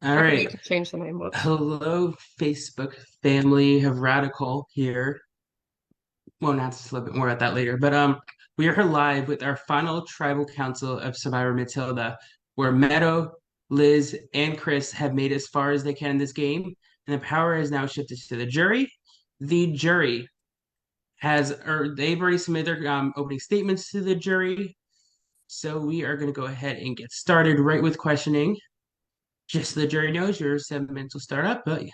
All I think you right. could change the name. Whoops. Hello, Facebook family of Radical here. Well, not just a little bit more about that later. But we are here live with our final tribal council of Survivor Matilda, where Meadow, Liz, and Chris have made as far as they can in this game, and the power has now shifted to the jury. The jury or they've already submitted their opening statements to the jury. So we are going to go ahead and get started right with questioning. Just so the jury knows, your 7 minutes will start up. But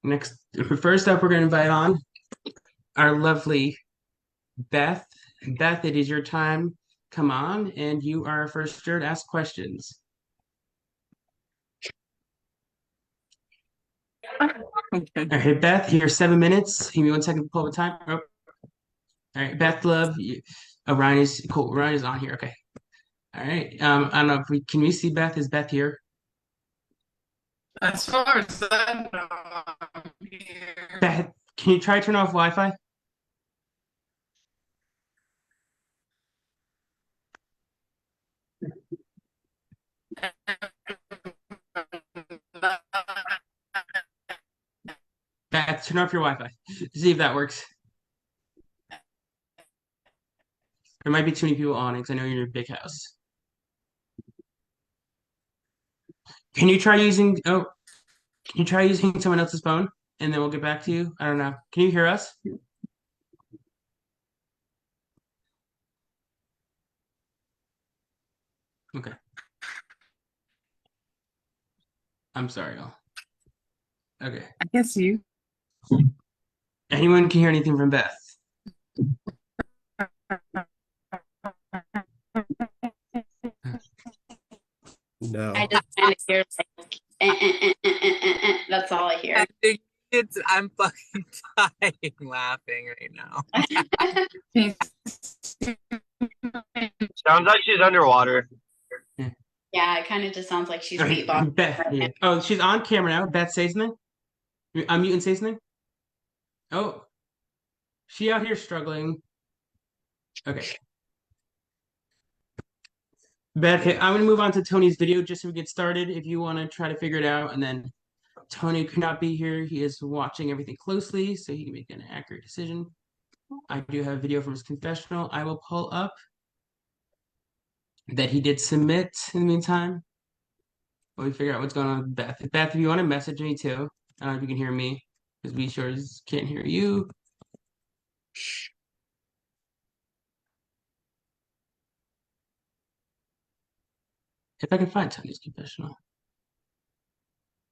next, first up, we're going to invite on our lovely Beth. Beth, it is your time. Come on, and you are our first juror to ask questions. Okay. All right, Beth, your 7 minutes. Give me 1 second to pull up the time. Oh, all right, Beth, love. Oh, Ryan is cool. Ryan is on here. Okay. All right. I don't know if we can we see Beth. Is Beth here? As far as I know, I'm here. Beth, can you try to turn off Wi-Fi? Beth, turn off your Wi-Fi. See if that works. There might be too many people on it because I know you're in a big house. Can you try using? Oh, can you try using someone else's phone, and then we'll get back to you? I don't know. Can you hear us? Okay. I'm sorry, y'all. Okay. I guess you. Anyone can hear anything from Beth? I No. just kind of hear like, that's all I I hear. think I'm fucking dying laughing right now. Sounds like she's underwater. Yeah. Yeah, it kind of just sounds like she's All right, beatboxing Beth. right Yeah. now. Oh, she's on camera now. Beth, say something. Unmute and say something. Oh, she out here struggling. Okay. Beth, okay, I'm gonna move on to Tony's video just so we get started. If you want to try to figure it out, and then Tony could not be here. He is watching everything closely, so he can make an accurate decision. I do have a video from his confessional. I will pull up that he did submit in the meantime. While we figure out what's going on with Beth. Beth, if you want to message me too, I don't know if you can hear me because we sure can't hear you. If I can find Tony's confessional.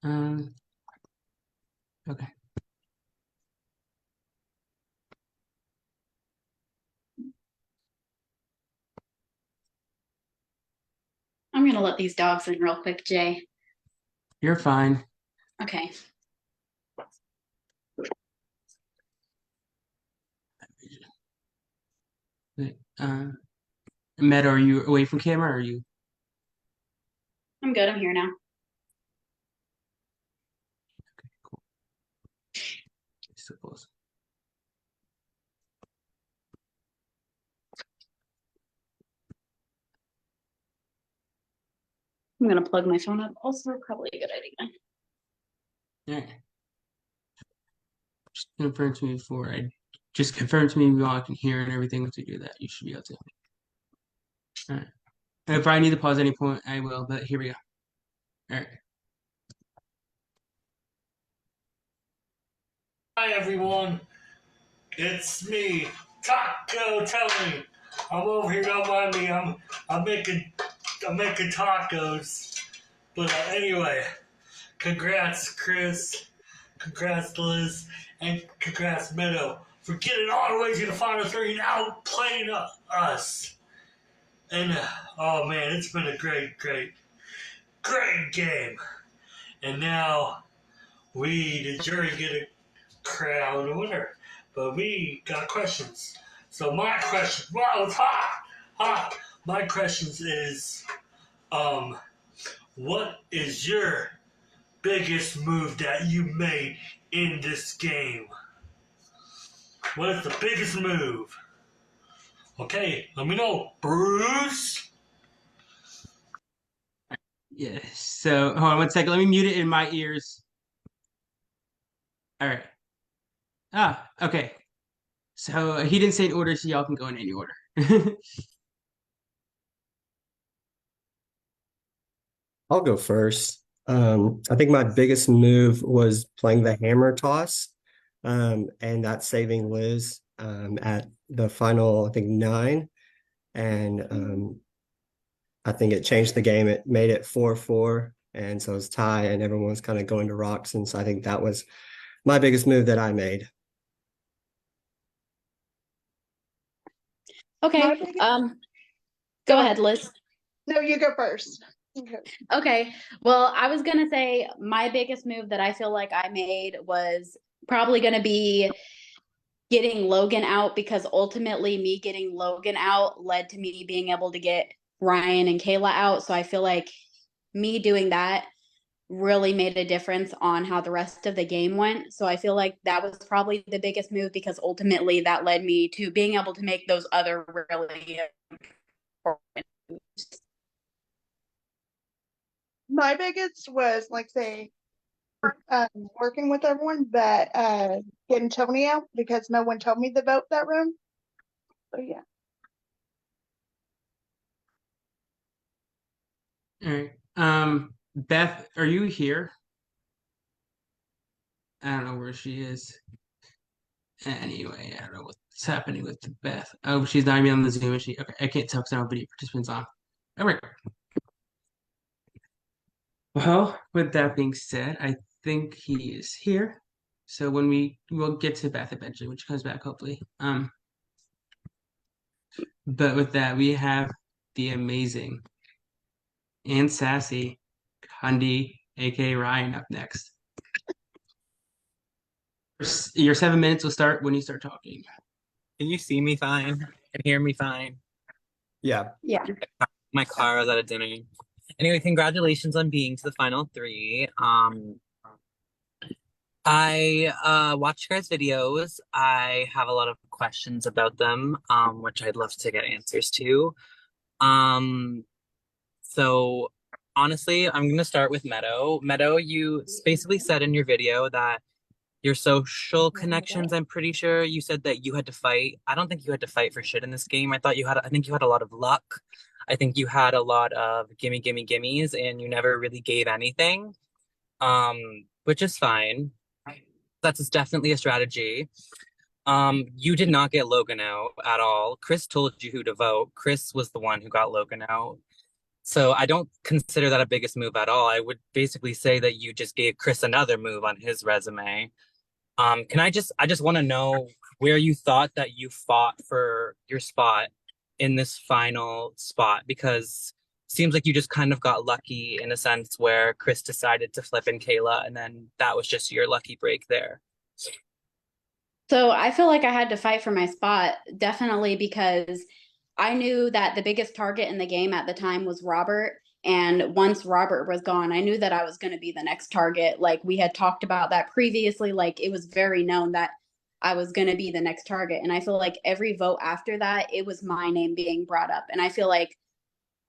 Um, okay. I'm gonna let these dogs in real quick, Jay. You're fine. Okay. Uh, Meta, are you away from camera or are you? I'm good. I'm here now. Cool. So close. I'm gonna plug my phone up. Also, probably a good idea. All right. Just confirm to me before I just confirm to me while I can hear and everything. Once you do that, you should be able to. All right. And if I need to pause at any point, I will. But here we go. All right. Hi everyone, it's me, Taco Tony. I'm over here, don't mind me. I'm making tacos. But anyway, congrats Chris, congrats Liz, and congrats Meadow for getting all the way to the final three and outplaying us. And oh man, it's been a great game. And now we, the jury, get a crown the winner. But we got questions. So my question, wow, it's hot, hot. My questions is, what is your biggest move that you made in this game? What is the biggest move? Okay, let me know, Bruce. Yeah. So hold on 1 second. Let me mute it in my ears. All right. Okay. So he didn't say in order, so y'all can go in any order. I'll go first. I think my biggest move was playing the hammer toss, and that's saving Liz at the final, I think, 9. And I think it changed the game. It made it 4-4. And so it's tie, and everyone's kind of going to rocks. And so I think that was my biggest move that I made. Okay. Go ahead, Liz. No, you go first. Okay. Okay. Well, I was gonna say my biggest move that I feel like I made was probably gonna be getting Logan out, because ultimately me getting Logan out led to me being able to get Ryan and Kayla out. So I feel like me doing that really made a difference on how the rest of the game went. So I feel like that was probably the biggest move, because ultimately that led me to being able to make those other really important moves. My biggest was like say working with everyone, but getting Tony out because no one told me to vote that room. So yeah. All right. Beth, are you here? I don't know where she is. Anyway, I don't know what's happening with Beth. Oh, she's not even on the Zoom, is she? Okay, I can't tell because I don't have video participants on. All right. Well, with that being said, I think he is here. So when we'll get to Beth eventually when she comes back, hopefully. But with that, we have the amazing and sassy Hundi, aka Ryan, up next. Your 7 minutes will start when you start talking. Can you see me fine? And hear me fine? Yeah. Yeah. My car was at a dinner. Anyway, congratulations on being to the final 3. I watched your guys' videos. I have a lot of questions about them, which I'd love to get answers to. Um, so honestly, I'm gonna start with Meadow. Meadow, you basically said in your video that your social connections, I'm pretty sure you said that you had to fight. I don't think you had to fight for shit in this game. I think you had a lot of luck. I think you had a lot of gimme, gimme, gimmes, and you never really gave anything. Which is fine. That's definitely a strategy. You did not get Logan out at all. Chris told you who to vote. Chris was the one who got Logan out. So I don't consider that a biggest move at all. I would basically say that you just gave Chris another move on his resume. I just want to know where you thought that you fought for your spot in this final spot, because it seems like you just kind of got lucky in a sense where Chris decided to flip in Kayla, and then that was just your lucky break there. So I feel like I had to fight for my spot, definitely, because I knew that the biggest target in the game at the time was Robert. And once Robert was gone, I knew that I was going to be the next target. Like we had talked about that previously, like it was very known that I was going to be the next target. And I feel like every vote after that, it was my name being brought up. And I feel like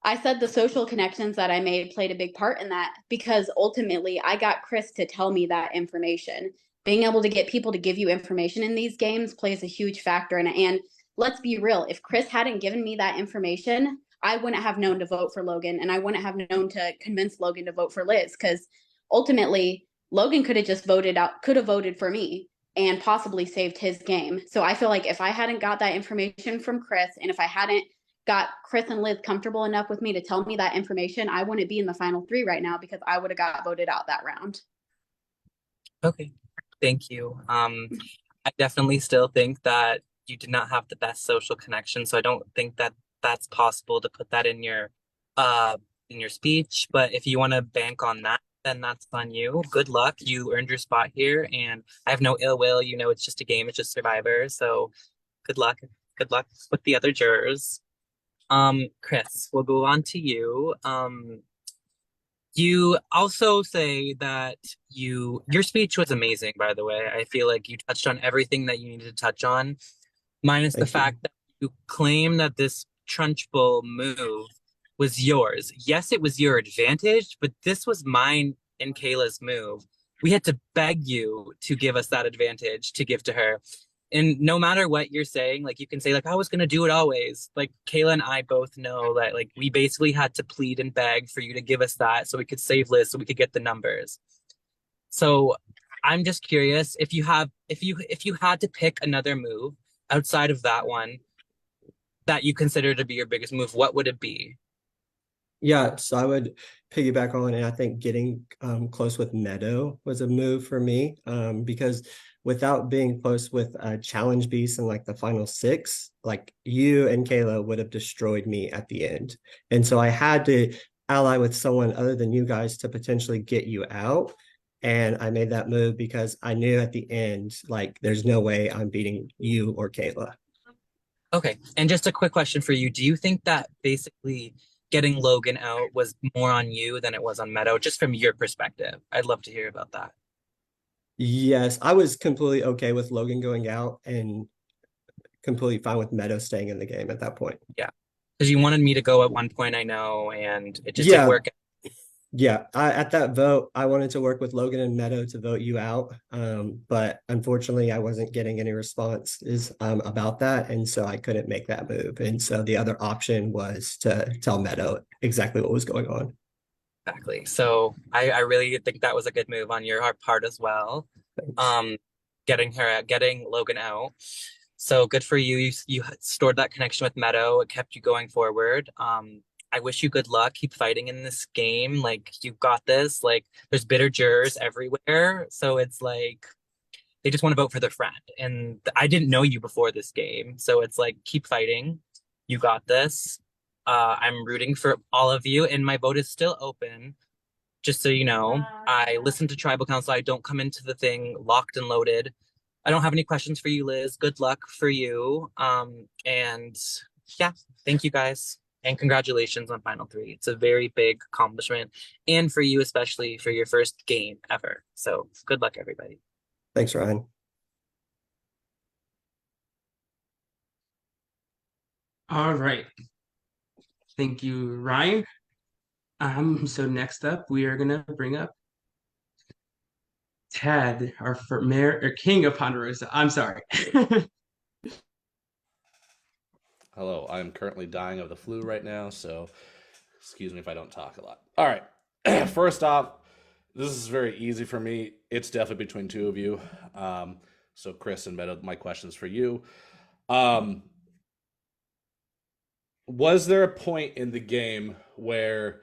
I said the social connections that I made played a big part in that, because ultimately I got Chris to tell me that information. Being able to get people to give you information in these games plays a huge factor in it. And let's be real, if Chris hadn't given me that information, I wouldn't have known to vote for Logan, and I wouldn't have known to convince Logan to vote for Liz, because ultimately Logan could have just could have voted for me and possibly saved his game. So I feel like if I hadn't got that information from Chris, and if I hadn't got Chris and Liz comfortable enough with me to tell me that information, I wouldn't be in the final 3 right now, because I would have got voted out that round. Okay, thank you. I definitely still think that you did not have the best social connection, so I don't think that that's possible to put that in your speech. But if you want to bank on that, then that's on you. Good luck. You earned your spot here, and I have no ill will. You know, it's just a game. It's just Survivor. So good luck. Good luck with the other jurors. Chris, we'll go on to you. You also say that your speech was amazing, by the way. I feel like you touched on everything that you needed to touch on, minus the Thank you. fact that you claim that this Trunchbull move was yours. Yes, it was your advantage, but this was mine and Kayla's move. We had to beg you to give us that advantage to give to her. And no matter what you're saying, like you can say, like, I was gonna do it always. Like Kayla and I both know that like we basically had to plead and beg for you to give us that so we could save Liz, so we could get the numbers. So I'm just curious if you had to pick another move outside of that one that you consider to be your biggest move, what would it be? Yeah, so I would piggyback on, and I think getting close with Meadow was a move for me because without being close with Challenge Beast in like the final six, like you and Kayla would have destroyed me at the end. And so I had to ally with someone other than you guys to potentially get you out. And I made that move because I knew at the end, like, there's no way I'm beating you or Kayla. Okay. And just a quick question for you. Do you think that basically getting Logan out was more on you than it was on Meadow, just from your perspective? I'd love to hear about that. Yes, I was completely okay with Logan going out and completely fine with Meadow staying in the game at that point. Yeah. Because you wanted me to go at one point, I know, and it just didn't Yeah, work. yeah. At that vote, I wanted to work with Logan and Meadow to vote you out. But unfortunately, I wasn't getting any responses about that. And so I couldn't make that move. And so the other option was to tell Meadow exactly what was going on. Exactly. So I really think that was a good move on your part as well. Thanks. Getting Logan out. So good for you. You stored that connection with Meadow. It kept you going forward. I wish you good luck. Keep fighting in this game. Like you've got this. Like there's bitter jurors everywhere. So it's like they just want to vote for their friend. And I didn't know you before this game. So it's like keep fighting. You got this. I'm rooting for all of you, and my vote is still open. Just so you know, I listen to Tribal Council. I don't come into the thing locked and loaded. I don't have any questions for you, Liz. Good luck for you. And yeah, thank you guys. And congratulations on Final Three. It's a very big accomplishment. And for you, especially for your first game ever. So good luck, everybody. Thanks, Ryan. All right. Thank you, Ryan. So next up, we are gonna bring up Tad, our mayor or king of Ponderosa. I'm sorry. Hello, I'm currently dying of the flu right now, so excuse me if I don't talk a lot. All right. First off, this is very easy for me. It's definitely between two of you. So Chris and Meadow, my question's for you. Was there a point in the game where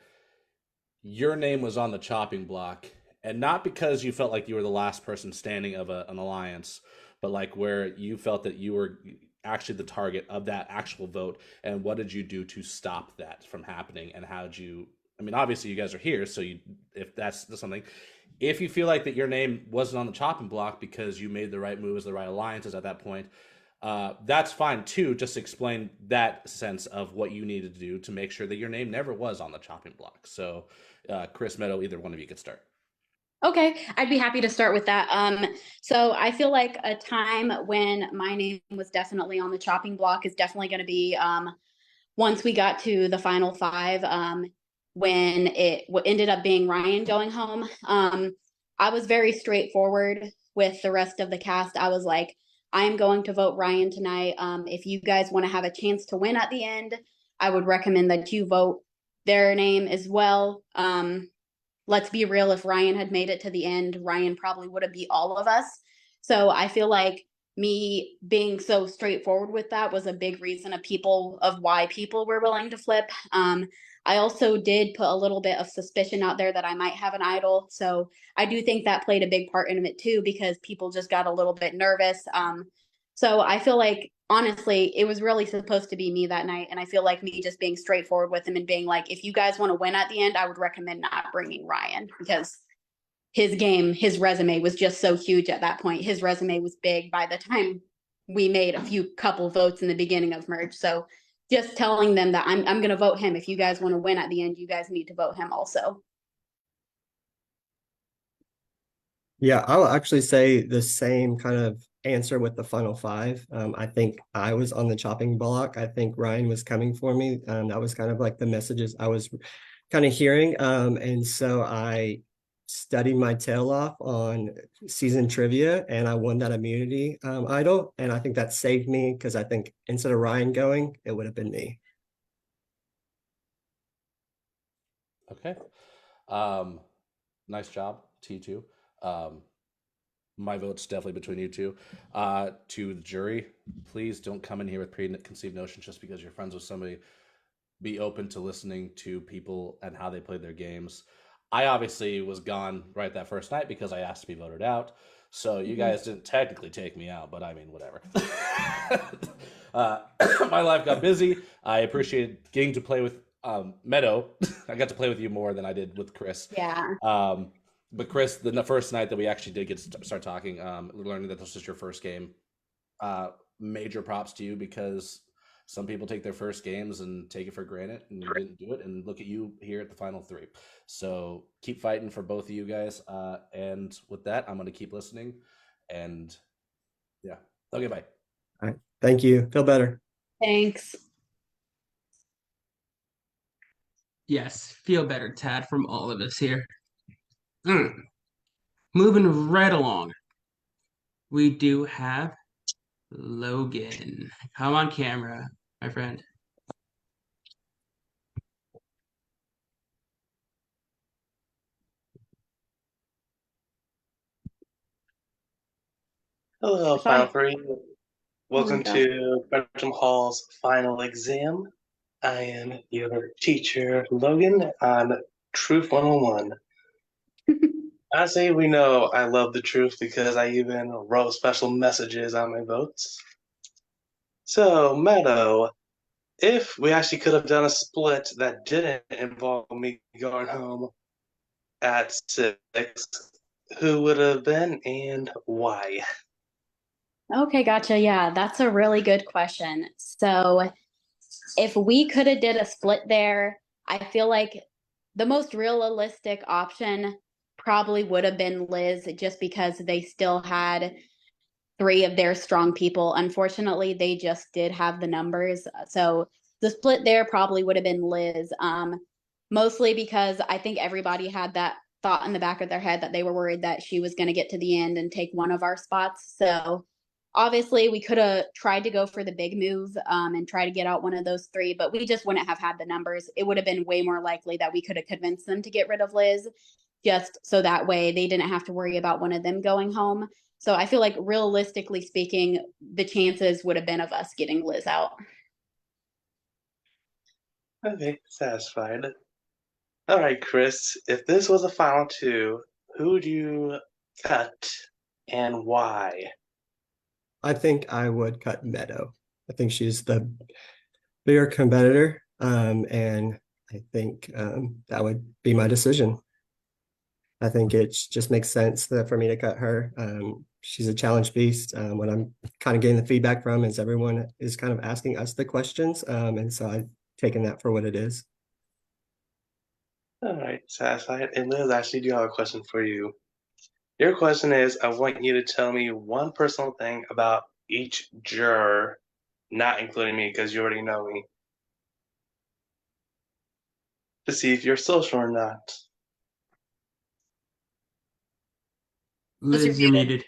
your name was on the chopping block, and not because you felt like you were the last person standing of an alliance, but like where you felt that you were actually the target of that actual vote, and what did you do to stop that from happening, and how did you, I mean, obviously you guys are here, so you, if that's something, if you feel like that your name wasn't on the chopping block because you made the right moves, the right alliances at that point, that's fine too. Just explain that sense of what you needed to do to make sure that your name never was on the chopping block. So Chris, Meadow, either one of you could start. Okay, I'd be happy to start with that. So I feel like a time when my name was definitely on the chopping block is definitely going to be once we got to the final five, when it ended up being Ryan going home. I was very straightforward with the rest of the cast. I was like, I'm going to vote Ryan tonight. If you guys want to have a chance to win at the end, I would recommend that you vote their name as well. Let's be real, if Ryan had made it to the end, Ryan probably would have beat all of us. So I feel like me being so straightforward with that was a big reason of why people were willing to flip. I also did put a little bit of suspicion out there that I might have an idol. So I do think that played a big part in it too, because people just got a little bit nervous. So I feel like honestly, it was really supposed to be me that night. And I feel like me just being straightforward with him and being like, if you guys want to win at the end, I would recommend not bringing Ryan, because his resume was just so huge at that point. His resume was big by the time we made a couple votes in the beginning of merge. So just telling them that I'm going to vote him. If you guys want to win at the end, you guys need to vote him also. Yeah, I'll actually say the same kind of answer with the final five. I think I was on the chopping block. I think Ryan was coming for me. That was kind of like the messages I was kind of hearing. And so I studied my tail off on season trivia and I won that immunity idol. And I think that saved me because I think instead of Ryan going, it would have been me. Okay. Nice job, T2. My vote's definitely between you two. To the jury, please don't come in here with preconceived notions just because you're friends with somebody. Be open to listening to people and how they played their games. I obviously was gone right that first night because I asked to be voted out. So you guys didn't technically take me out, but I mean, whatever. My life got busy. I appreciated getting to play with Meadow. I got to play with you more than I did with Chris. Yeah. But Chris, the first night that we actually did get to start talking, learning that this was your first game, major props to you because some people take their first games and take it for granted, and you didn't do it. And look at you here at the final three. So keep fighting for both of you guys. And with that, I'm going to keep listening. And yeah, okay, bye. All right. Thank you. Feel better. Thanks. Yes, feel better, Tad, from all of us here. Moving right along, we do have Logan. Come on camera, my friend. Hello, If I- Final Three. Welcome gosh. to Bertram Hall's final exam. I am your teacher, Logan, on Truth 101. Honestly, we know I love the truth because I even wrote special messages on my votes. So, Meadow, if we actually could have done a split that didn't involve me going home at 6, who would have been and why? Okay, gotcha. Yeah, that's a really good question. So if we could have did a split there, I feel like the most realistic option probably would have been Liz just because they still had three of their strong people. Unfortunately, they just did have the numbers. So the split there probably would have been Liz. Mostly because I think everybody had that thought in the back of their head that they were worried that she was going to get to the end and take one of our spots. So obviously we could have tried to go for the big move and try to get out one of those three, but we just wouldn't have had the numbers. It would have been way more likely that we could have convinced them to get rid of Liz just so that way they didn't have to worry about one of them going home. So I feel like realistically speaking, the chances would have been of us getting Liz out. Okay, satisfied. All right, Chris, if this was a final two, who would you cut and why? I think I would cut Meadow. I think she's the bigger competitor. And I think that would be my decision. I think it just makes sense for me to cut her. She's a challenge beast. What I'm kind of getting the feedback from is everyone is kind of asking us the questions. And so I've taken that for what it is. All right, satisfied. And Liz, I actually do have a question for you. Your question is, I want you to tell me one personal thing about each juror, not including me because you already know me, to see if you're social or not. Liz, you're muted.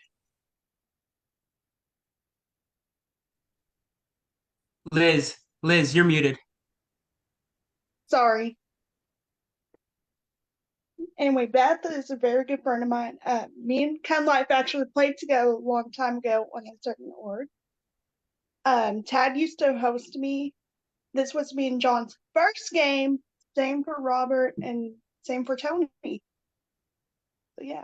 Liz, you're muted. Sorry. Anyway, Beth is a very good friend of mine. Me and Ken Life actually played together a long time ago on a certain org. Tad used to host me. This was me and John's first game. Same for Robert and same for Tony. So yeah.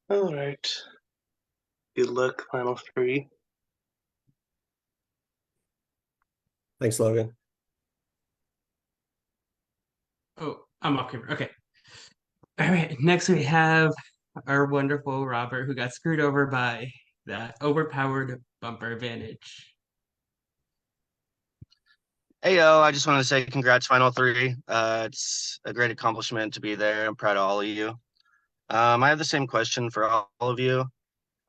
All right. Good luck, final three. Thanks, Logan. Oh, I'm off camera. Okay. All right. Next, we have our wonderful Robert, who got screwed over by that overpowered bumper advantage. Hey yo, I just wanted to say congrats, Final Three. It's a great accomplishment to be there. I'm proud of all of you. I have the same question for all of you.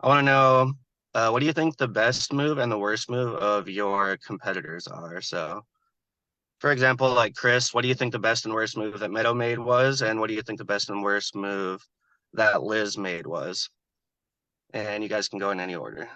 I want to know, what do you think the best move and the worst move of your competitors are? So, for example, like Chris, what do you think the best and worst move that Meadow made was, and what do you think the best and worst move that Liz made was? And you guys can go in any order.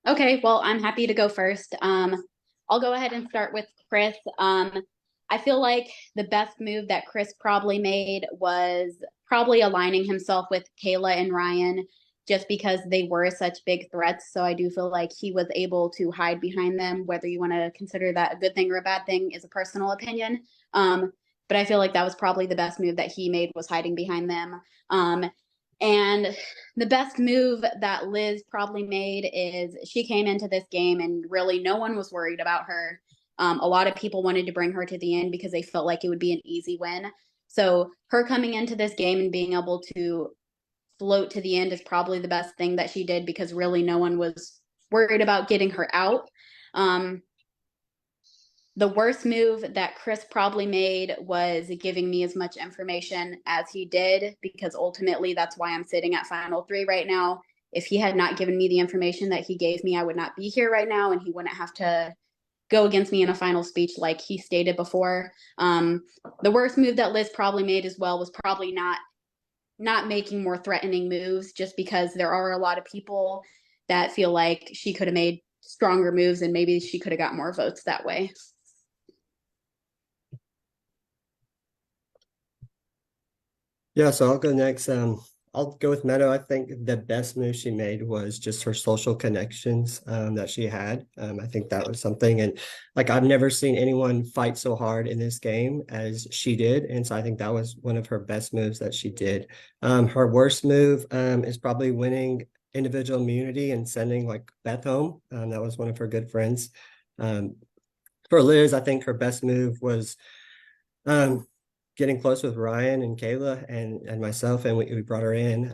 Okay, well, I'm happy to go first. I'll go ahead and start with Chris. I feel like the best move that Chris probably made was probably aligning himself with Kayla and Ryan just because they were such big threats. So I do feel like he was able to hide behind them. Whether you want to consider that a good thing or a bad thing is a personal opinion. But I feel like that was probably the best move that he made, was hiding behind them. And the best move that Liz probably made is she came into this game and really no one was worried about her. A lot of people wanted to bring her to the end because they felt like it would be an easy win. So her coming into this game and being able to float to the end is probably the best thing that she did, because really no one was worried about getting her out. The worst move that Chris probably made was giving me as much information as he did, because ultimately that's why I'm sitting at Final Three right now. If he had not given me the information that he gave me, I would not be here right now, and he wouldn't have to go against me in a final speech like he stated before. The worst move that Liz probably made as well was probably not making more threatening moves, just because there are a lot of people that feel like she could have made stronger moves and maybe she could have got more votes that way. Yeah, so I'll go next. I'll go with Meadow. I think the best move she made was just her social connections that she had. I think that was something, and like I've never seen anyone fight so hard in this game as she did, and so I think that was one of her best moves that she did. Her worst move is probably winning individual immunity and sending like Beth home. That was one of her good friends. Um, for Liz, I think her best move was um, getting close with Ryan and Kayla and myself, and we brought her in.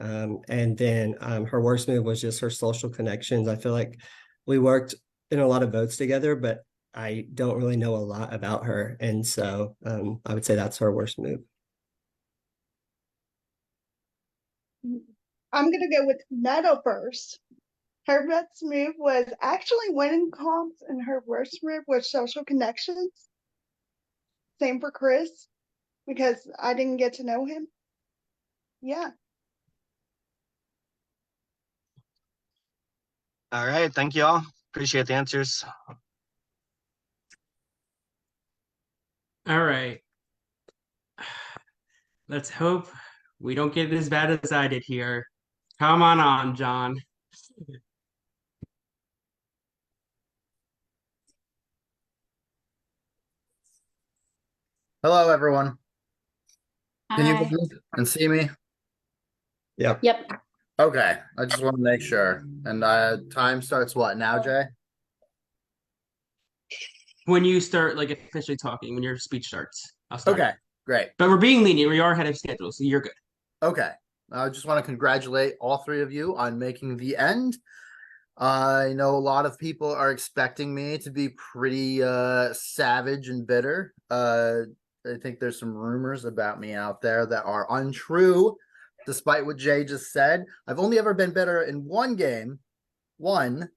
And then her worst move was just her social connections. I feel like we worked in a lot of votes together, but I don't really know a lot about her. And so I would say that's her worst move. I'm gonna go with Meadow first. Her best move was actually winning comps, and her worst move was social connections. Same for Chris, because I didn't get to know him. Yeah. All right, thank you all. Appreciate the answers. All right. Let's hope we don't get as bad as I did here. Come on, John. Hello, everyone. Can you hear Hi. me and see me? Yep. Yep. Okay, I just want to make sure. And time starts what now, Jay? When you start like officially talking, when your speech starts, I'll start. Okay, great. But we're being lenient. We are ahead of schedule, so you're good. Okay, I just want to congratulate all three of you on making the end. I know a lot of people are expecting me to be pretty savage and bitter. I think there's some rumors about me out there that are untrue, despite what Jay just said. I've only ever been bitter in one game, one.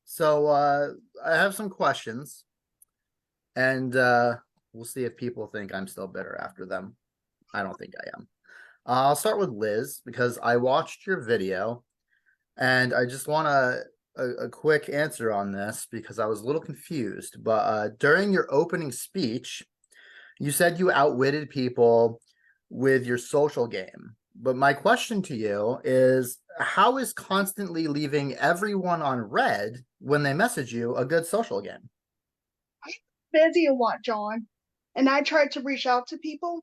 So I have some questions, and we'll see if people think I'm still bitter after them. I don't think I am. I'll start with Liz because I watched your video, and I just want a quick answer on this because I was a little confused. But during your opening speech, you said you outwitted people with your social game. But my question to you is, how is constantly leaving everyone on red when they message you a good social game? I'm busy a lot, John. And I tried to reach out to people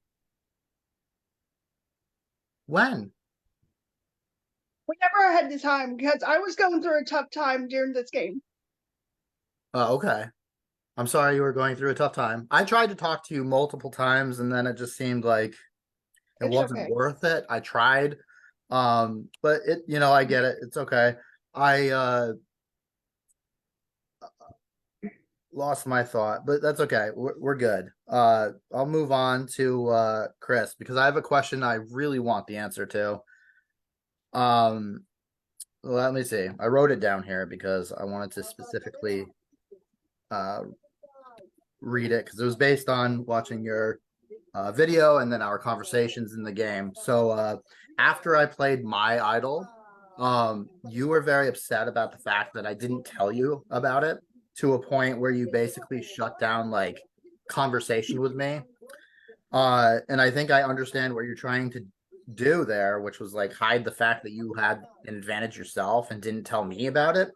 When? whenever I had the time, because I was going through a tough time during this game. Oh, okay. I'm sorry you were going through a tough time. I tried to talk to you multiple times, and then it just seemed like it It's wasn't okay. worth it. I tried. But I get it. It's okay. I lost my thought, but that's okay. We're good. I'll move on to Chris because I have a question I really want the answer to. Um, let me see. I wrote it down here because I wanted to specifically uh read it because it was based on watching your video and then our conversations in the game. So after I played My Idol, you were very upset about the fact that I didn't tell you about it to a point where you basically shut down like conversation with me. And I think I understand what you're trying to do there, which was like hide the fact that you had an advantage yourself and didn't tell me about it.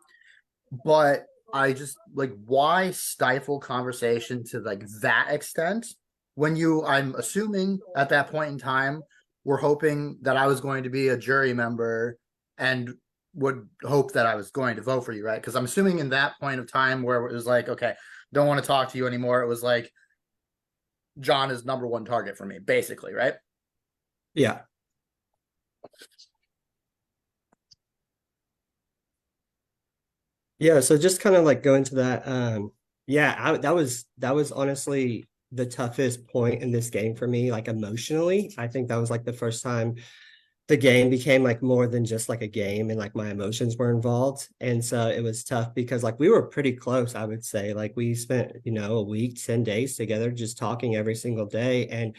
But I just like why stifle conversation to like that extent when you, I'm assuming at that point in time, were hoping that I was going to be a jury member and would hope that I was going to vote for you, right? Because I'm assuming in that point of time where it was like, okay, don't want to talk to you anymore, it was like John is number one target for me, basically, right? Yeah. Yeah, so just kind of like go into that. That was honestly the toughest point in this game for me, like emotionally. I think that was like the first time the game became like more than just like a game and like my emotions were involved. And so it was tough because like we were pretty close, I would say. Like we spent, a week, 10 days together just talking every single day. And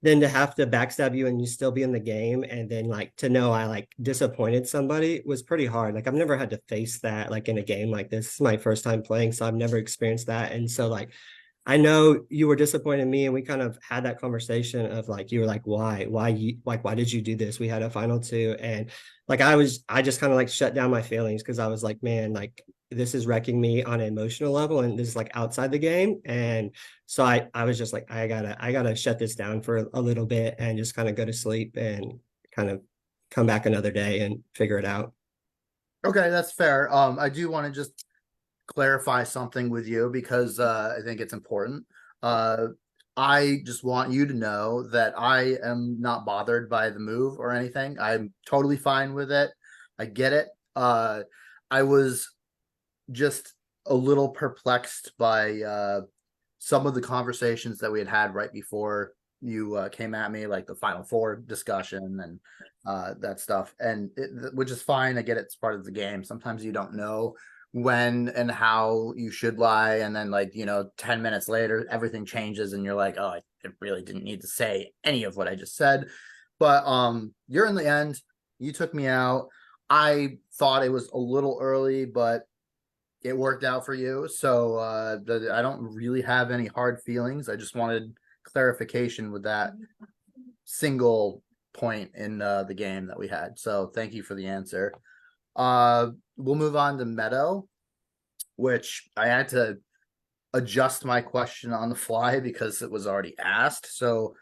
then to have to backstab you and you still be in the game and then like to know I like disappointed somebody was pretty hard. Like I've never had to face that like in a game like this. This is my first time playing, so I've never experienced that. And so like I know you were disappointed in me and we kind of had that conversation of like you were like why did you do this? We had a final two and like I just kind of like shut down my feelings because I was like, man, like this is wrecking me on an emotional level and this is like outside the game. And so I was just like, I gotta shut this down for a little bit and just kind of go to sleep and kind of come back another day and figure it out. Okay, that's fair. I do want to just clarify something with you because I think it's important. Uh, I just want you to know that I am not bothered by the move or anything. I'm totally fine with it. I get it. I was just a little perplexed by some of the conversations that we had had right before you came at me, like the Final Four discussion and that stuff, and which is fine. I get it; it's part of the game. Sometimes you don't know when and how you should lie, and then 10 minutes later, everything changes, and you're like, oh, I really didn't need to say any of what I just said. But you're in the end. You took me out. I thought it was a little early, but it worked out for you. So I don't really have any hard feelings. I just wanted clarification with that single point in the game that we had. So thank you for the answer. We'll move on to Meadow, which I had to adjust my question on the fly because it was already asked. So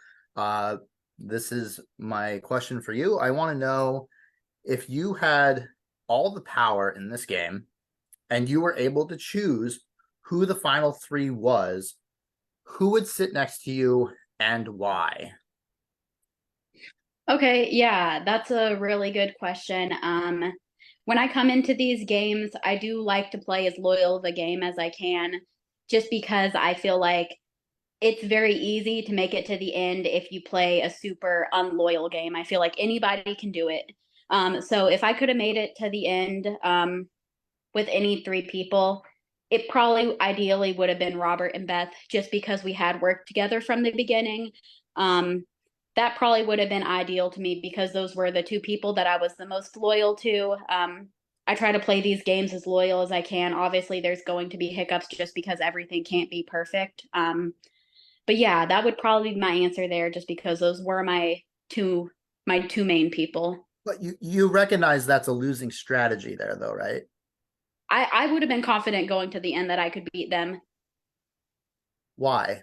this is my question for you. I want to know if you had all the power in this game and you were able to choose who the final three was, who would sit next to you and why? Okay, yeah, that's a really good question. When I come into these games, I do like to play as loyal the game as I can, just because I feel like it's very easy to make it to the end if you play a super unloyal game. I feel like anybody can do it. So if I could have made it to the end, with any three people, it probably ideally would have been Robert and Beth, just because we had worked together from the beginning. That probably would have been ideal to me because those were the two people that I was the most loyal to. I try to play these games as loyal as I can. Obviously, there's going to be hiccups just because everything can't be perfect. But yeah, that would probably be my answer there, just because those were my two main people. But you recognize that's a losing strategy there, though, right? I would have been confident going to the end that I could beat them. Why?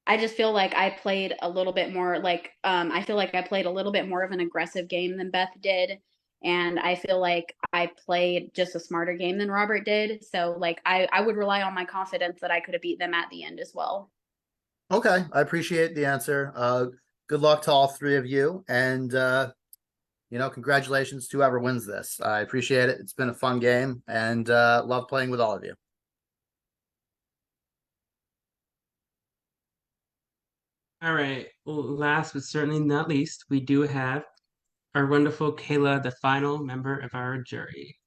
I just feel like I played a little bit more I feel like I played a little bit more of an aggressive game than Beth did. And I feel like I played just a smarter game than Robert did. So like I would rely on my confidence that I could have beat them at the end as well. Okay, I appreciate the answer. Good luck to all three of you, and congratulations to whoever wins this. I appreciate it. It's been a fun game and love playing with all of you. All right. Well, last but certainly not least, we do have our wonderful Kayla, the final member of our jury.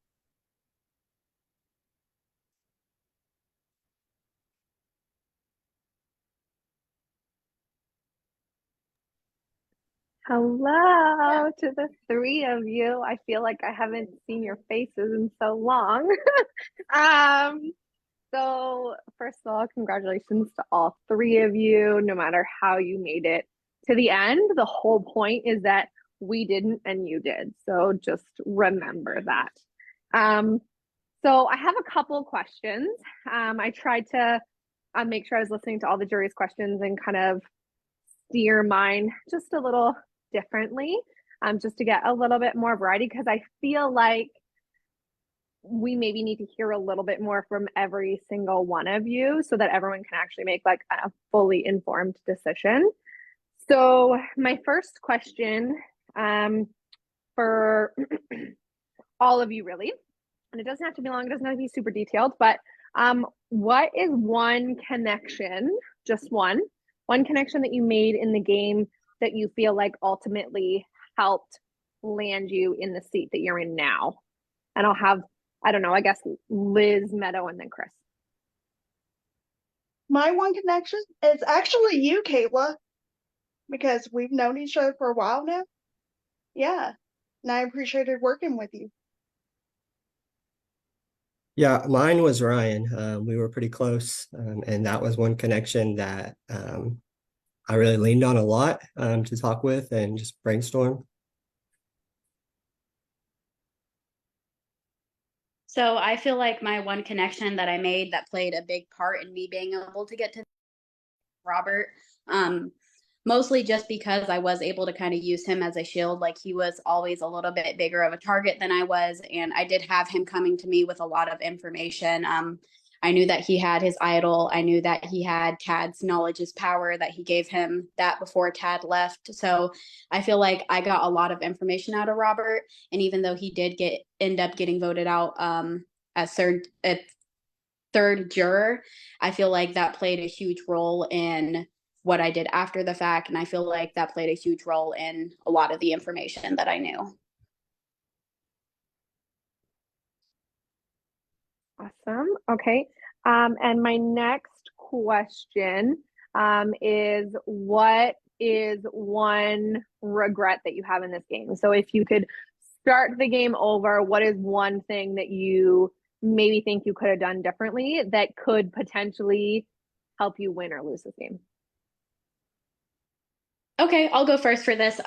Hello to the three of you. I feel like I haven't seen your faces in so long. So first of all, congratulations to all three of you, no matter how you made it to the end. The whole point is that we didn't and you did. So just remember that. So I have a couple questions. I tried to make sure I was listening to all the jury's questions and kind of steer mine just a little differently, just to get a little bit more variety, because I feel like we maybe need to hear a little bit more from every single one of you so that everyone can actually make like a fully informed decision. So my first question for all of you really, and it doesn't have to be long, it doesn't have to be super detailed, but what is one connection, just one connection that you made in the game that you feel like ultimately helped land you in the seat that you're in now? And I'll have, I don't know, I guess Liz, Meadow, and then Chris. My one connection is actually you, Kayla, because we've known each other for a while now. Yeah, and I appreciated working with you. Yeah, mine was Ryan. We were pretty close, and that was one connection that I really leaned on a lot to talk with and just brainstorm. So I feel like my one connection that I made that played a big part in me being able to get to Robert, mostly just because I was able to kind of use him as a shield. Like he was always a little bit bigger of a target than I was, and I did have him coming to me with a lot of information. I knew that he had his idol. I knew that he had Tad's knowledge is power, that he gave him that before Tad left. So I feel like I got a lot of information out of Robert. And even though he did end up getting voted out as third juror, I feel like that played a huge role in what I did after the fact. And I feel like that played a huge role in a lot of the information that I knew. Awesome. Okay. And my next question is, what is one regret that you have in this game? So if you could start the game over, what is one thing that you maybe think you could have done differently that could potentially help you win or lose this game? Okay, I'll go first for this.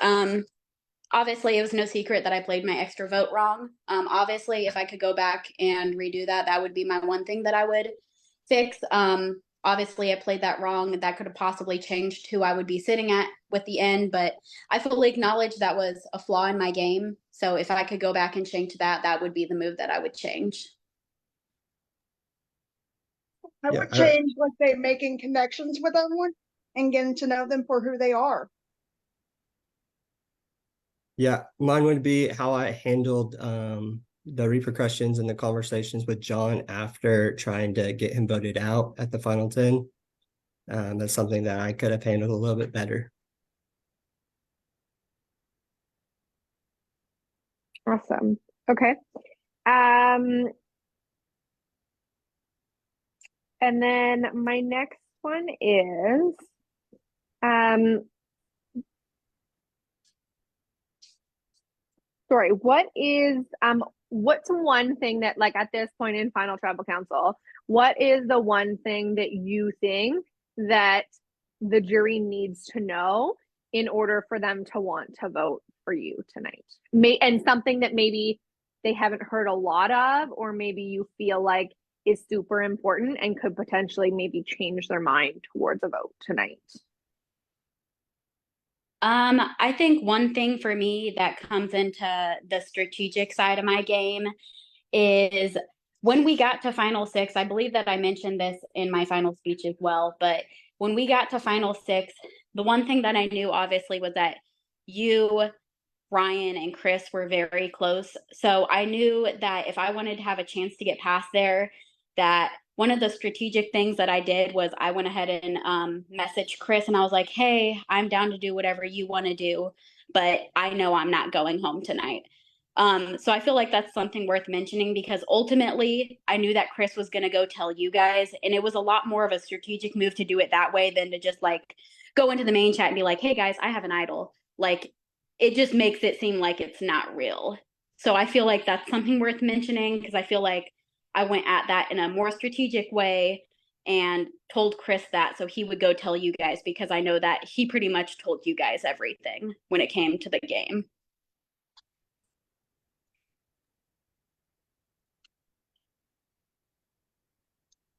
Obviously, it was no secret that I played my extra vote wrong. Obviously, if I could go back and redo that, that would be my one thing that I would fix. Obviously, I played that wrong. That could have possibly changed who I would be sitting at with the end, but I fully acknowledge that was a flaw in my game. So if I could go back and change that, that would be the move that I would change. I would change, let's say, making connections with everyone and getting to know them for who they are. Yeah, mine would be how I handled the repercussions and the conversations with John after trying to get him voted out at the final 10. That's something that I could have handled a little bit better. Awesome. Okay. And then my next one is, sorry, what's one thing that, like, at this point in Final Tribal Council, what is the one thing that you think that the jury needs to know in order for them to want to vote for you tonight? And something that maybe they haven't heard a lot of, or maybe you feel like is super important and could potentially maybe change their mind towards a vote tonight? I think one thing for me that comes into the strategic side of my game is when we got to Final Six. I believe that I mentioned this in my final speech as well, but when we got to Final Six, the one thing that I knew obviously was that you Ryan and Chris were very close. So I knew that if I wanted to have a chance to get past there, that one of the strategic things that I did was I went ahead and messaged Chris and I was like, hey, I'm down to do whatever you want to do, but I know I'm not going home tonight. So I feel like that's something worth mentioning because ultimately I knew that Chris was going to go tell you guys, and it was a lot more of a strategic move to do it that way than to just like go into the main chat and be like, hey guys, I have an idol. Like it just makes it seem like it's not real. So I feel like that's something worth mentioning because I feel like I went at that in a more strategic way and told Chris that so he would go tell you guys because I know that he pretty much told you guys everything when it came to the game.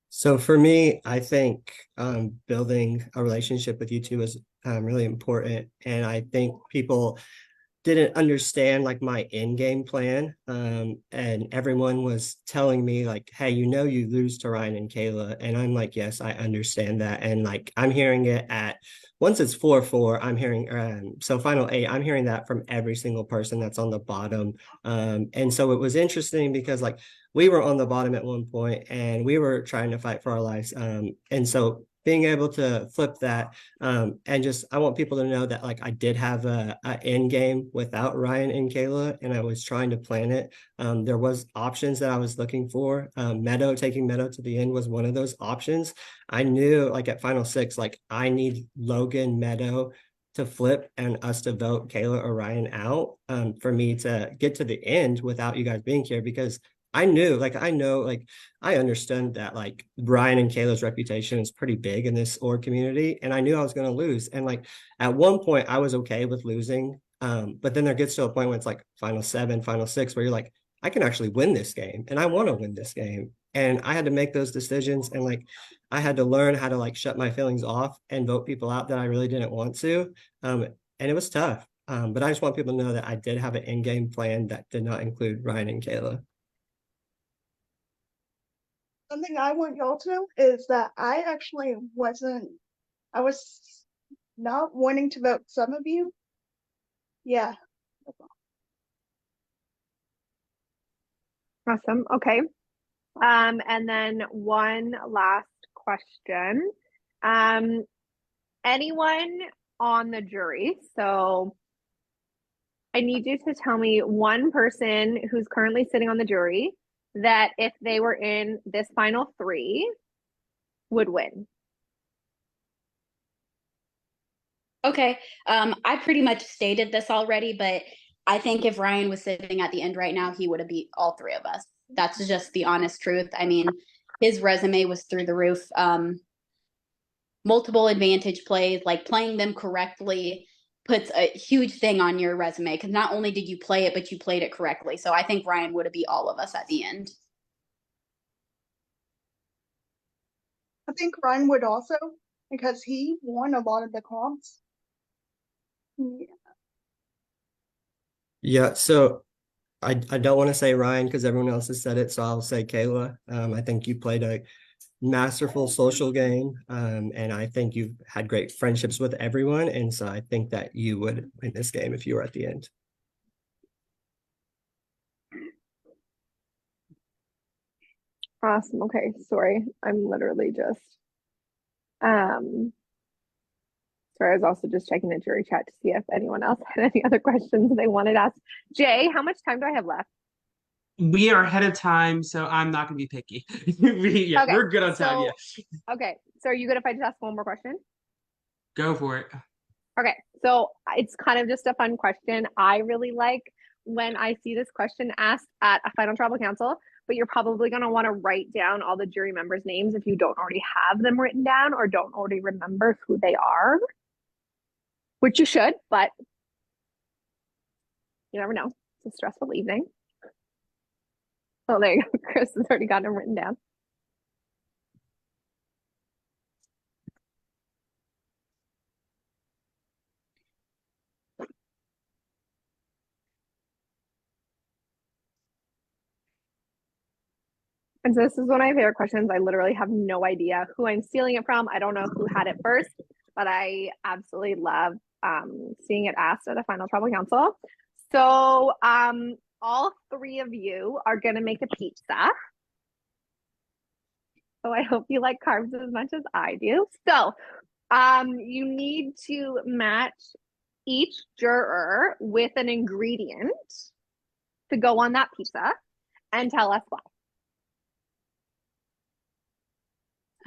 So for me, I think building a relationship with you two is really important. And I think people didn't understand like my in-game plan. And everyone was telling me like, hey, you lose to Ryan and Kayla. And I'm like, yes, I understand that. And like I'm hearing it at once it's 4-4, I'm hearing so final eight, I'm hearing that from every single person that's on the bottom. And so it was interesting because like we were on the bottom at one point and we were trying to fight for our lives. And so being able to flip that and just I want people to know that like I did have a end game without Ryan and Kayla, and I was trying to plan it. There was options that I was looking for. Taking Meadow to the end was one of those options. I knew like at final six, like I need Logan Meadow to flip and us to vote Kayla or Ryan out for me to get to the end without you guys being here because I knew, like, I know, like, I understand that, like, Brian and Kayla's reputation is pretty big in this org community, and I knew I was going to lose. And, like, at one point, I was okay with losing. But then there gets to a point when it's like final seven, final six, where you're like, I can actually win this game, and I want to win this game. And I had to make those decisions, and, like, I had to learn how to, like, shut my feelings off and vote people out that I really didn't want to. And it was tough. But I just want people to know that I did have an in-game plan that did not include Ryan and Kayla. Something I want y'all to know is that I was not wanting to vote some of you. Yeah. Awesome. Okay. And then one last question. Anyone on the jury? So I need you to tell me one person who's currently sitting on the jury that if they were in this final three would win. Okay. I pretty much stated this already, but I think if Ryan was sitting at the end right now, he would have beat all three of us. That's just the honest truth. I mean, his resume was through the roof. Multiple advantage plays, like playing them correctly puts a huge thing on your resume because not only did you play it, but you played it correctly. So I think Ryan would have beat all of us at the end. I think Ryan would also because he won a lot of the comps. Yeah. Yeah, so I don't want to say Ryan because everyone else has said it, so I'll say Kayla. I think you played a masterful social game, and I think you've had great friendships with everyone, and so I think that you would win this game if you were at the end. Awesome. Okay. Sorry. I'm literally just sorry, I was also just checking the jury chat to see if anyone else had any other questions they wanted to ask. Jay, how much time do I have left? We are ahead of time, so I'm not going to be picky. Okay, We're good on time. Yeah, Okay. So are you good if I just ask one more question? go for it. Okay. So it's kind of just a fun question. I really like when I see this question asked at a final tribal council, but you're probably going to want to write down all the jury members' names if you don't already have them written down or don't already remember who they are, which you should, but you never know. It's a stressful evening. Oh, there you go. Chris has already got them written down. And so this is one of my favorite questions. I literally have no idea who I'm stealing it from. I don't know who had it first, but I absolutely love seeing it asked at a final tribal council. So, all three of you are gonna make a pizza. So I hope you like carbs as much as I do. So, you need to match each juror with an ingredient to go on that pizza and tell us why.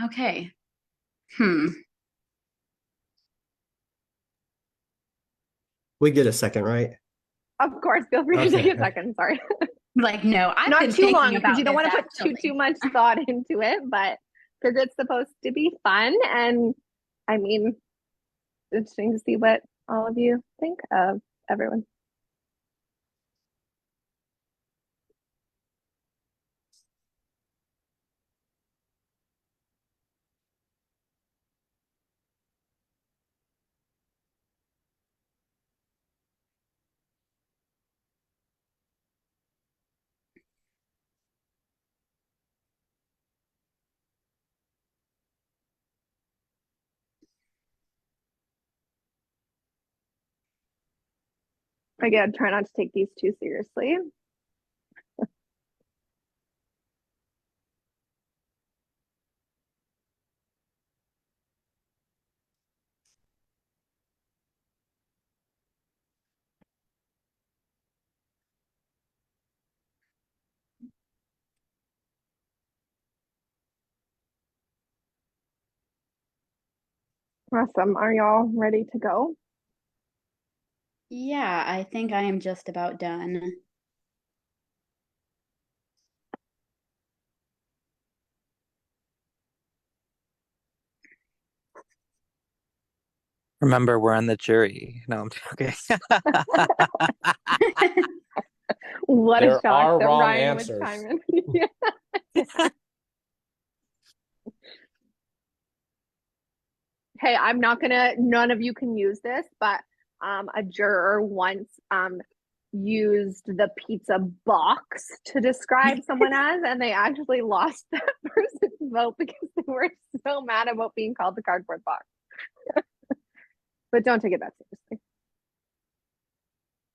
Okay. We get a second, right? Of course, feel free to take a second. Sorry. Like, no, I've Not been too thinking long because about you don't this, want to put too much thought into it, but because it's supposed to be fun. And I mean, it's interesting to see what all of you think of everyone. Again, try not to take these too seriously. Awesome. Are y'all ready to go? Yeah, I think I am just about done. Remember, we're on the jury. No, I'm joking. What a There shock are that wrong Ryan would answers. chime in. Yeah. Hey, I'm not gonna, none of you can use this, but a juror once used the pizza box to describe someone as, and they actually lost that person's vote because they were so mad about being called the cardboard box. But don't take it that seriously.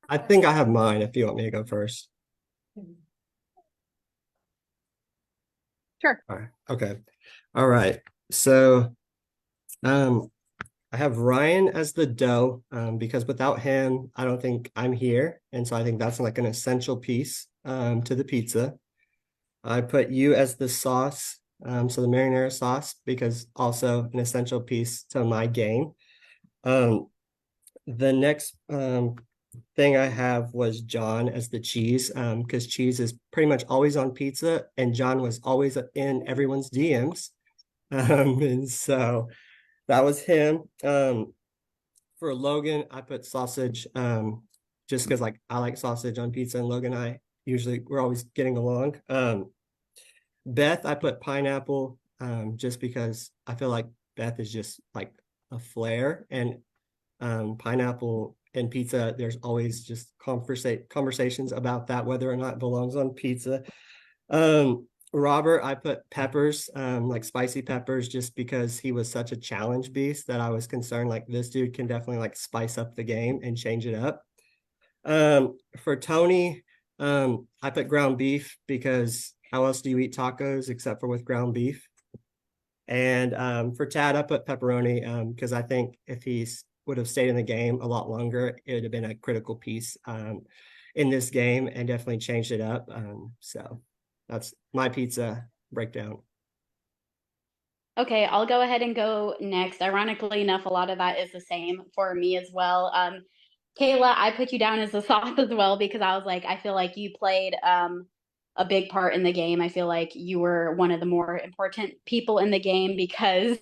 I think I have mine if you want me to go first. Sure. All right. Okay. All right. So I have Ryan as the dough because without him, I don't think I'm here. And so I think that's like an essential piece to the pizza. I put you as the sauce, so the marinara sauce, because also an essential piece to my game. The next thing I have was John as the cheese, because cheese is pretty much always on pizza, and John was always in everyone's DMs. And so that was him. For Logan, I put sausage, just because like I like sausage on pizza, and Logan and I we're always getting along. Beth, I put pineapple, just because I feel like Beth is just like a flair, and pineapple and pizza, there's always just conversations about that, whether or not it belongs on pizza. Robert, I put peppers, like spicy peppers, just because he was such a challenge beast that I was concerned like this dude can definitely like spice up the game and change it up. For Tony, I put ground beef because how else do you eat tacos except for with ground beef? And for Tad, I put pepperoni because I think if he would have stayed in the game a lot longer, it would have been a critical piece in this game and definitely changed it up. So that's my pizza breakdown. Okay, I'll go ahead and go next. Ironically enough, a lot of that is the same for me as well. Kayla, I put you down as the sauce as well because I was like, I feel like you played a big part in the game. I feel like you were one of the more important people in the game because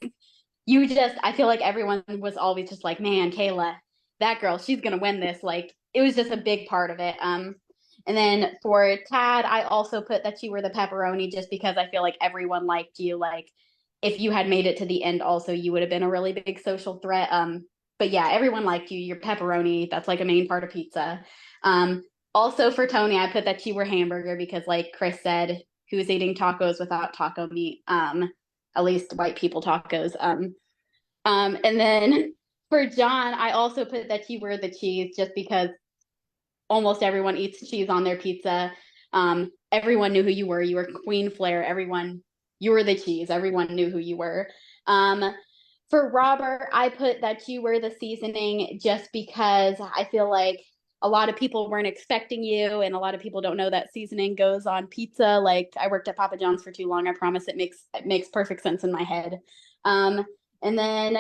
I feel like everyone was always just like, man, Kayla, that girl, she's gonna win this. Like, it was just a big part of it. And then for Tad, I also put that you were the pepperoni just because I feel like everyone liked you. Like, if you had made it to the end, also, you would have been a really big social threat. But yeah, everyone liked you. You're pepperoni. That's like a main part of pizza. Also for Tony, I put that you were hamburger because, like Chris said, who's eating tacos without taco meat? At least white people tacos. And then for John, I also put that you were the cheese just because almost everyone eats cheese on their pizza. Everyone knew who you were. You were Queen Flair. You were the cheese. Everyone knew who you were. For Robert, I put that you were the seasoning just because I feel like a lot of people weren't expecting you, and a lot of people don't know that seasoning goes on pizza. Like, I worked at Papa John's for too long. I promise it makes perfect sense in my head. And then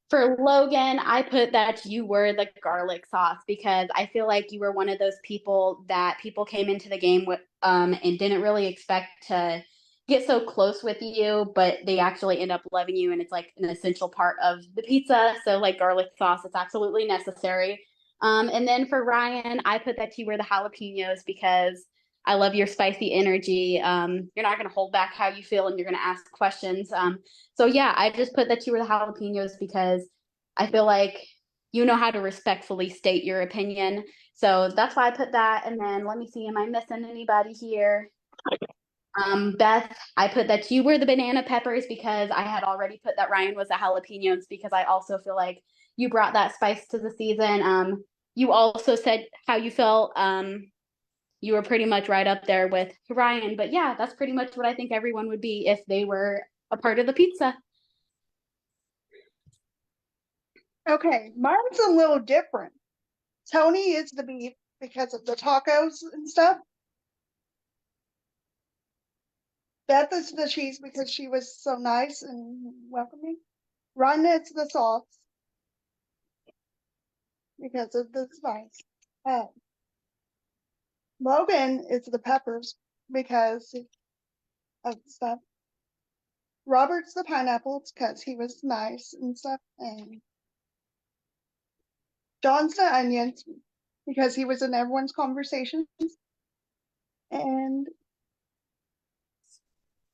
for Logan, I put that you were the garlic sauce because I feel like you were one of those people that people came into the game with and didn't really expect to get so close with you, but they actually end up loving you, and it's like an essential part of the pizza. So like garlic sauce, it's absolutely necessary. And then for Ryan, I put that you were the jalapenos because I love your spicy energy. You're not going to hold back how you feel, and you're going to ask questions. So yeah, I just put that you were the jalapenos because I feel like you know how to respectfully state your opinion. So that's why I put that. And then let me see, am I missing anybody here? Beth, I put that you were the banana peppers because I had already put that Ryan was the jalapenos because I also feel like you brought that spice to the season. You also said how you felt. You were pretty much right up there with Ryan. But yeah, that's pretty much what I think everyone would be if they were a part of the pizza. Okay, mine's a little different. Tony is the beef because of the tacos and stuff. Beth is the cheese because she was so nice and welcoming. Ryan is the sauce because of the spice. Logan is the peppers because of stuff. Robert's the pineapples because he was nice and stuff. And John's the onions because he was in everyone's conversations. And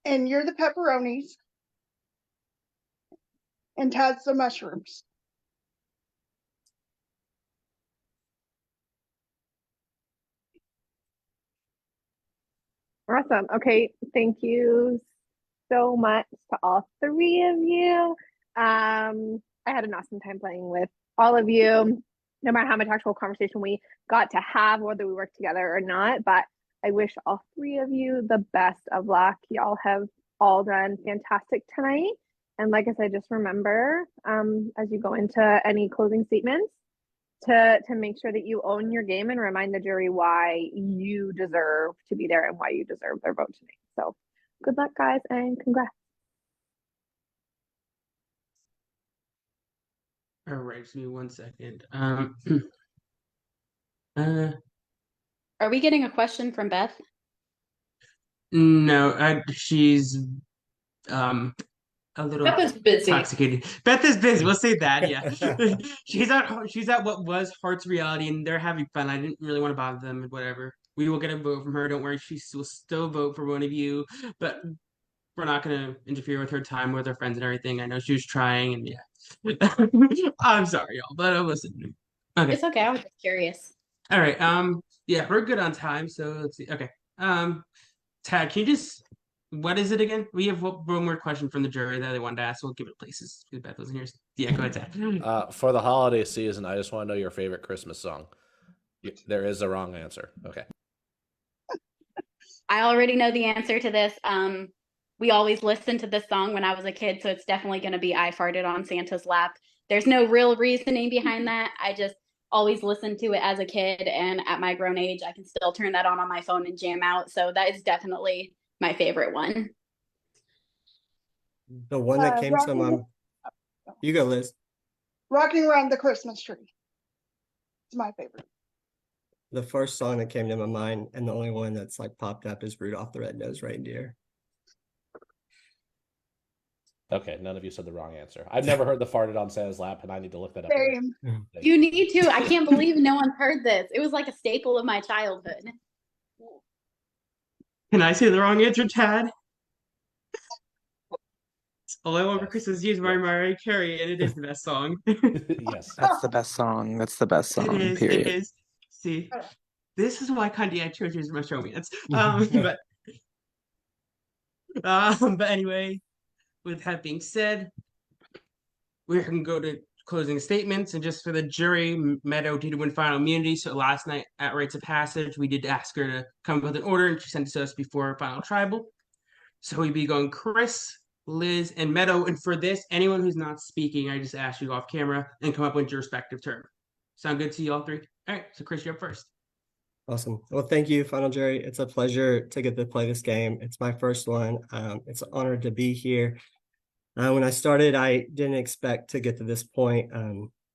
you're the pepperonis. And Tad's the mushrooms. Awesome. Okay. Thank you so much to all three of you. I had an awesome time playing with all of you, no matter how much actual conversation we got to have, whether we worked together or not. But I wish all three of you the best of luck. Y'all have all done fantastic tonight. And like I said, just remember, as you go into any closing statements, to make sure that you own your game and remind the jury why you deserve to be there and why you deserve their vote tonight. So good luck, guys, and congrats. All right, give me 1 second. Are we getting a question from Beth? No, she's a little Beth is busy. intoxicated. Beth is busy. We'll say that. Yeah, she's at what was Heart's Reality, and they're having fun. I didn't really want to bother them and whatever. We will get a vote from her. Don't worry. She will still vote for one of you, but we're not gonna interfere with her time with her friends and everything. I know she was trying, and yeah. I'm sorry, y'all, but I'm listening. Okay. It's okay. I was just curious. All right. Yeah, we're good on time. So let's see. Okay. Tad, can you just what is it again? We have one more question from the jury that they wanted to ask. We'll give it places because Beth wasn't here. Yeah, go ahead, Tad. For the holiday season, I just want to know your favorite Christmas song. There is a wrong answer. Okay. I already know the answer to this. We always listened to this song when I was a kid, so it's definitely going to be I Farted on Santa's Lap. There's no real reasoning behind that. I just always listened to it as a kid, and at my grown age, I can still turn that on my phone and jam out. So that is definitely my favorite one. The one that came to my you go, Liz. Rocking Around the Christmas Tree. It's my favorite. The first song that came to my mind, and the only one that's like popped up, is Rudolph the Red-Nosed Reindeer. Okay, none of you said the wrong answer. I've never heard the farted on Santa's lap, and I need to look that up. Same. You need to. I can't believe no one heard this. It was like a staple of my childhood. Can I say the wrong answer, Tad? All I Want for Christmas Eve by Mariah Carey, and it is the best song. Yes. That's the best song. That's the best song, It is. period. It is. See, this is why Candy I chose is my romance. But anyway, with that being said, we're gonna go to closing statements. And just for the jury, Meadow did win final immunity. So last night at Rites of Passage, we did ask her to come up with an order, and she sent it to us before final tribal. So we'd be going Chris, Liz, and Meadow. And for this, anyone who's not speaking, I just ask you off camera and come up with your respective term. Sound good to you all three? All right, so Chris, you're up first. Awesome. Well, thank you, Final Jury. It's a pleasure to get to play this game. It's my first one. It's an honor to be here. When I started, I didn't expect to get to this point.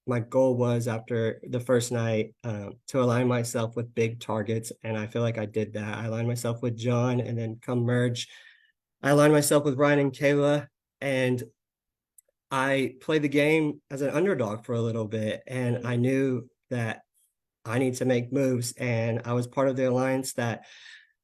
My goal was after the first night to align myself with big targets, and I feel like I did that. I aligned myself with John, and then come merge, I aligned myself with Ryan and Kayla, and I played the game as an underdog for a little bit, and I knew that I need to make moves, and I was part of the alliance that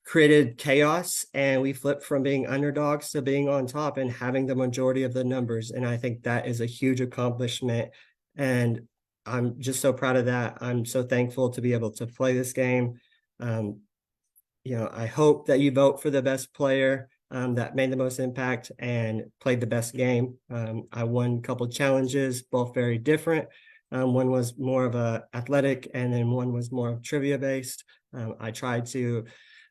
created chaos, and we flipped from being underdogs to being on top and having the majority of the numbers. And I think that is a huge accomplishment, and I'm just so proud of that. I'm so thankful to be able to play this game. I hope that you vote for the best player that made the most impact and played the best game. I won a couple challenges, both very different. One was more of a athletic, and then one was more of trivia based. I tried to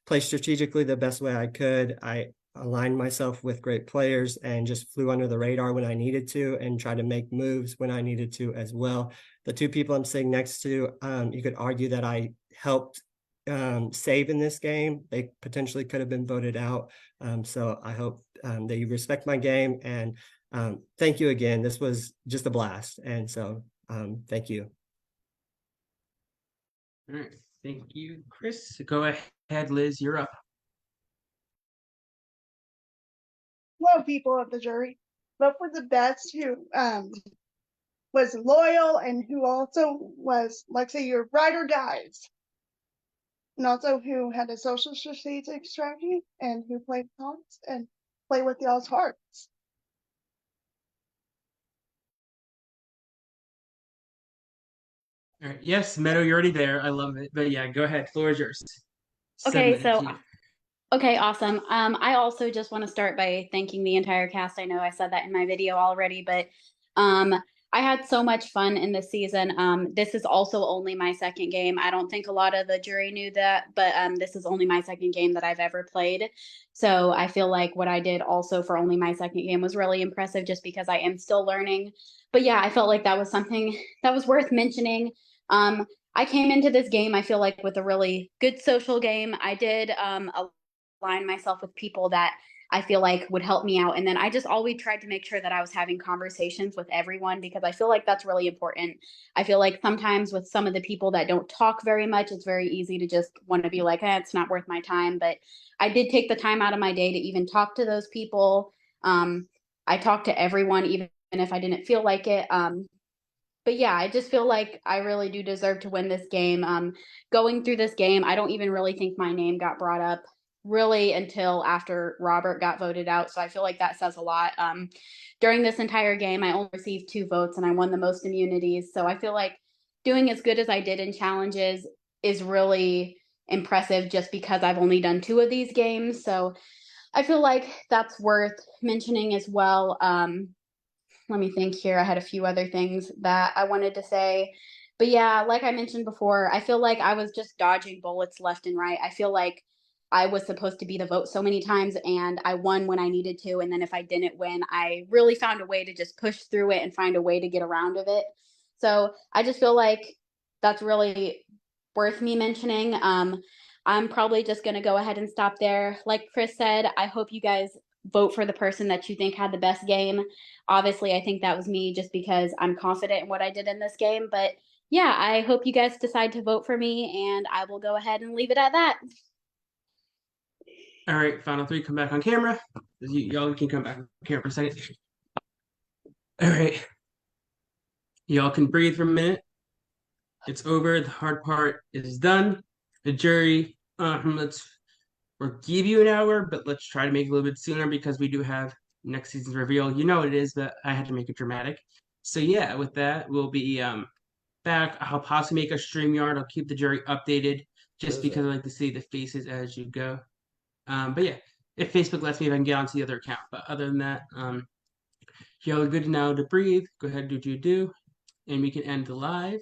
play strategically the best way I could. I aligned myself with great players and just flew under the radar when I needed to, and tried to make moves when I needed to as well. The two people I'm sitting next to, you could argue that I helped save in this game. They potentially could have been voted out. So I hope that you respect my game, and thank you again. This was just a blast. And so thank you. All right. Thank you, Chris. Go ahead, Liz. You're up. Hello, people of the jury. Vote for the best who was loyal and who also was, like, say, your ride or dies. And also who had a social strategic strategy and who played cards and play with y'all's hearts. All right. Yes, Meadow, you're already there. I love it. But yeah, go ahead. Floor is yours. Okay, 7 minutes. so okay, awesome. I also just want to start by thanking the entire cast. I know I said that in my video already, but I had so much fun in this season. This is also only my second game. I don't think a lot of the jury knew that, but this is only my second game that I've ever played. So I feel like what I did also for only my second game was really impressive, just because I am still learning. But yeah, I felt like that was something that was worth mentioning. I came into this game, I feel like, with a really good social game. I did align myself with people that I feel like would help me out. And then I just always tried to make sure that I was having conversations with everyone, because I feel like that's really important. I feel like sometimes with some of the people that don't talk very much, it's very easy to just want to be like, it's not worth my time. But I did take the time out of my day to even talk to those people. I talked to everyone, even if I didn't feel like it. But yeah, I just feel like I really do deserve to win this game. Going through this game, I don't even really think my name got brought up really until after Robert got voted out. So I feel like that says a lot. During this entire game, I only received 2 votes and I won the most immunities. So I feel like doing as good as I did in challenges is really impressive, just because I've only done 2 of these games. So I feel like that's worth mentioning as well. Let me think here. I had a few other things that I wanted to say. But yeah, like I mentioned before, I feel like I was just dodging bullets left and right. I feel like I was supposed to be the vote so many times, and I won when I needed to. And then if I didn't win, I really found a way to just push through it and find a way to get around of it. So I just feel like that's really worth me mentioning. I'm probably just going to go ahead and stop there. Like Chris said, I hope you guys vote for the person that you think had the best game. Obviously, I think that was me, just because I'm confident in what I did in this game. But yeah, I hope you guys decide to vote for me, and I will go ahead and leave it at that. All right, final 3, come back on camera. Y'all can come back on camera for a second. All right. Y'all can breathe for a minute. It's over. The hard part is done. The jury, we'll give you an hour, but let's try to make it a little bit sooner, because we do have next season's reveal. You know what it is, but I had to make it dramatic. So yeah, with that, we'll be back. I'll possibly make a StreamYard. I'll keep the jury updated, just because I like to see the faces as you go. But yeah, if Facebook lets me, if I can get onto the other account. But other than that, y'all are good now to breathe. Go ahead, do. and we can end the live.